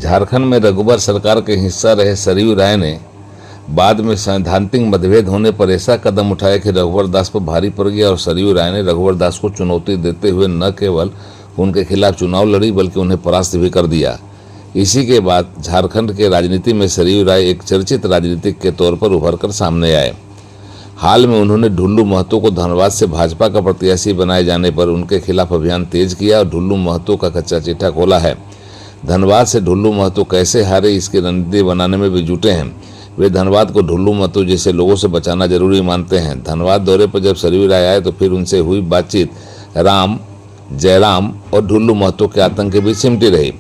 झारखंड में रघुवर सरकार के हिस्सा रहे सरयू राय ने बाद में सैद्धांतिक मतभेद होने पर ऐसा कदम उठाया कि रघुवर दास पर भारी पड़ गया और सरयू राय ने रघुवर दास को चुनौती देते हुए न केवल उनके खिलाफ चुनाव लड़ी बल्कि उन्हें परास्त भी कर दिया। इसी के बाद झारखंड के राजनीति में सरयू राय एक चर्चित राजनीतिक के तौर पर उभरकर सामने आए। हाल में उन्होंने ढुल्लू महतो को धनबाद से भाजपा का प्रत्याशी बनाए जाने पर उनके खिलाफ अभियान तेज किया और ढुल्लू महतो का कच्चा चिट्ठा खोला है। धनबाद से ढुल्लू महतो कैसे हारे इसकी रणनीति बनाने में भी जुटे हैं। वे धनबाद को ढुल्लू महतो जैसे लोगों से बचाना जरूरी मानते हैं। धनबाद दौरे पर जब सरयू राय आए तो फिर उनसे हुई बातचीत राम, जयराम और ढुल्लू महतो के आतंक के बीच सिमटी रही।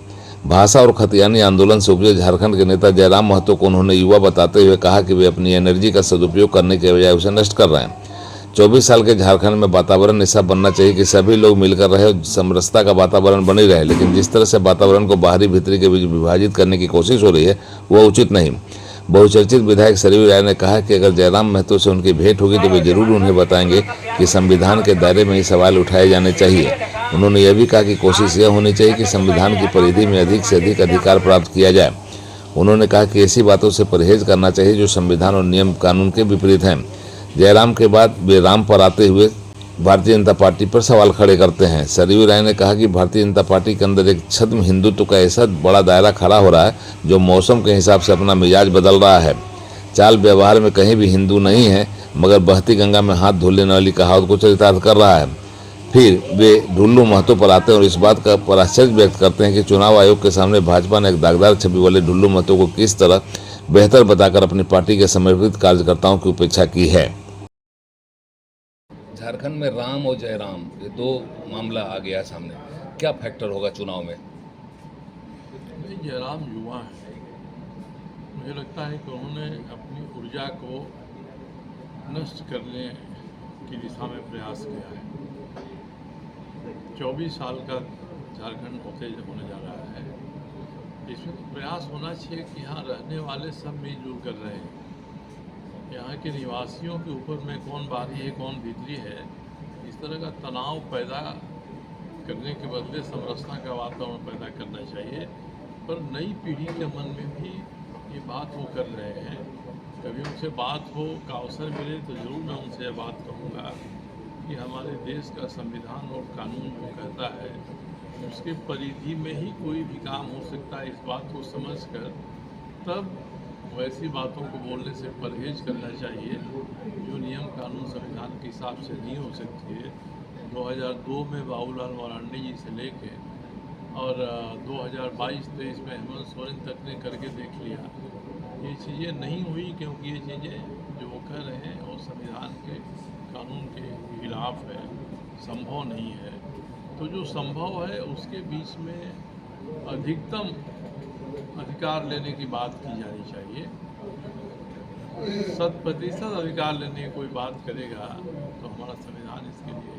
भाषा और खतियानी आंदोलन से उपजे झारखंड के नेता जयराम महतो को उन्होंने युवा बताते हुए कहा कि वे अपनी एनर्जी का सदुपयोग करने के बजाय उसे नष्ट कर रहे हैं। 24 साल के झारखंड में वातावरण ऐसा बनना चाहिए कि सभी लोग मिलकर रहे और समरसता का वातावरण बनी रहे, लेकिन जिस तरह से वातावरण को बाहरी भीतरी के बीच विभाजित करने की कोशिश हो रही है वह उचित नहीं। बहुचर्चित विधायक सरयू राय ने कहा कि अगर जयराम महतो से उनकी भेंट होगी तो वे जरूर उन्हें बताएंगे कि संविधान के दायरे में ही सवाल उठाए जाने चाहिए। उन्होंने यह भी कहा कि कोशिश यह होनी चाहिए कि संविधान की परिधि में अधिक से अधिक अधिकार प्राप्त किया जाए। उन्होंने कहा कि ऐसी बातों से परहेज करना चाहिए जो संविधान और नियम कानून के विपरीत हैं। जयराम के बाद वे राम पर आते हुए भारतीय जनता पार्टी पर सवाल खड़े करते हैं। सरयू राय ने कहा कि भारतीय जनता पार्टी के अंदर एक छद्म हिंदुत्व का ऐसा बड़ा दायरा खड़ा हो रहा है जो मौसम के हिसाब से अपना मिजाज बदल रहा है। चाल व्यवहार में कहीं भी हिंदू नहीं है मगर बहती गंगा में हाथ धो लेने वाली कहावत को चरितार्थ कर रहा है। फिर वे ढुल्लू महतो पर आते हैं और इस बात का पर आश्चर्य व्यक्त करते हैं कि चुनाव आयोग के सामने भाजपा ने एक दागदार छवि वाले ढुल्लू महतो को किस तरह बेहतर बताकर अपनी पार्टी के समर्पित कार्यकर्ताओं की उपेक्षा की है। झारखंड में राम और जयराम ये दो मामला आ गया सामने, क्या फैक्टर होगा चुनाव में? जयराम युवा है, मुझे लगता है कि उन्होंने अपनी ऊर्जा को नष्ट करने की दिशा में प्रयास किया है। 24 साल का झारखंड होने जा रहा है। इसमें तो प्रयास होना चाहिए कि यहाँ रहने वाले सब मिलजुल कर रहे हैं। यहाँ के निवासियों के ऊपर में कौन बाहरी है कौन भीतरी है, इस तरह का तनाव पैदा करने के बदले समरसता का वातावरण पैदा करना चाहिए। पर नई पीढ़ी के मन में भी ये बात वो कर रहे हैं। कभी उनसे बात हो का अवसर मिले तो ज़रूर मैं उनसे यह बात कहूँगा कि हमारे देश का संविधान और कानून जो कहता है उसके परिधि में ही कोई भी काम हो सकता है। इस बात को समझकर तब वैसी बातों को बोलने से परहेज करना चाहिए जो नियम कानून संविधान के हिसाब से नहीं हो सकती है। 2002 में बाबूलाल मरांडी जी से लेके और 2022-23 में हेमंत सोरेन तक ने करके देख लिया। ये चीज़ें नहीं हुई क्योंकि ये चीज़ें जो वो कह रहे हैं वो संविधान के कानून के खिलाफ है, संभव नहीं है। तो जो संभव है उसके बीच में अधिकतम अधिकार लेने की बात की जानी चाहिए। 100% अधिकार लेने की कोई बात करेगा तो हमारा संविधान इसके लिए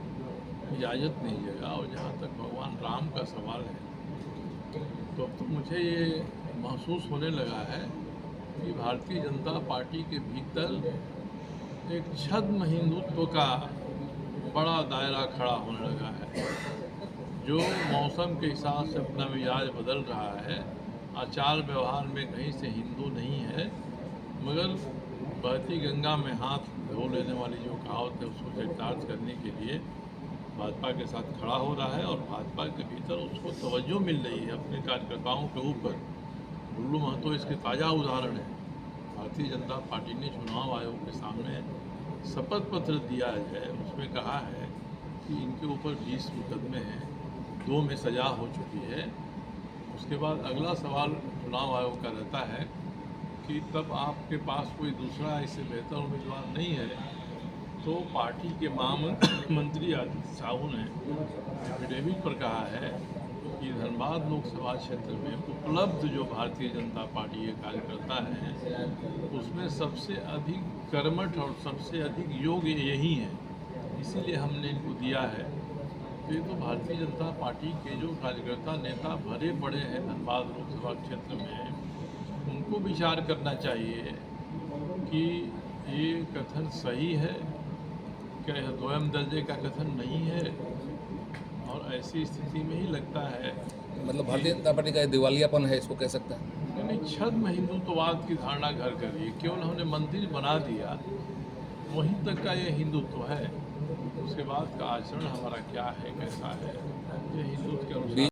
इजाज़त नहीं देगा। और जहाँ तक भगवान राम का सवाल है तो अब तो मुझे ये महसूस होने लगा है कि भारतीय जनता पार्टी के भीतर एक छद्म हिंदुत्व का बड़ा दायरा खड़ा होने लगा है जो मौसम के हिसाब से अपना मिजाज बदल रहा है। आचार व्यवहार में कहीं से हिंदू नहीं है मगर बहती गंगा में हाथ धो लेने वाली जो कहावत है उसको चरितार्थ करने के लिए भाजपा के साथ खड़ा हो रहा है और भाजपा के भीतर उसको तवज्जो मिल रही है अपने कार्यकर्ताओं के ऊपर। ढुल्लू महतो इसके ताज़ा उदाहरण है। भारतीय जनता पार्टी ने चुनाव आयोग के सामने शपथ पत्र दिया है, उसमें कहा है कि इनके ऊपर 20 मुकदमे हैं, 2 में सज़ा हो चुकी है। उसके बाद अगला सवाल चुनाव आयोग का रहता है कि तब आपके पास कोई दूसरा इससे बेहतर उम्मीदवार नहीं है तो पार्टी के महामंत्री आदित्य साहू ने एफिडेविट पर कहा है कि धनबाद लोकसभा क्षेत्र में उपलब्ध जो भारतीय जनता पार्टी के कार्यकर्ता हैं उसमें सबसे अधिक कर्मठ और सबसे अधिक योग्य यही हैं, इसीलिए हमने इनको दिया है। तो ये तो भारतीय जनता पार्टी के जो कार्यकर्ता नेता भरे पड़े हैं धनबाद लोकसभा क्षेत्र में, उनको विचार करना चाहिए कि ये कथन सही है, क्या यह दोयम दर्जे का कथन नहीं है। और ऐसी स्थिति में ही लगता है मतलब भारतीय जनता पार्टी का ये दिवालियापन है, इसको कह सकते हैं। यानी छद्म हिंदुत्ववाद की धारणा घर कर ली, केवल हमने मंदिर बना दिया, वहीं तक का ये हिंदुत्व है। उसके बाद का आचरण हमारा क्या है, कैसा है, ये हिंदुत्व के अनुसार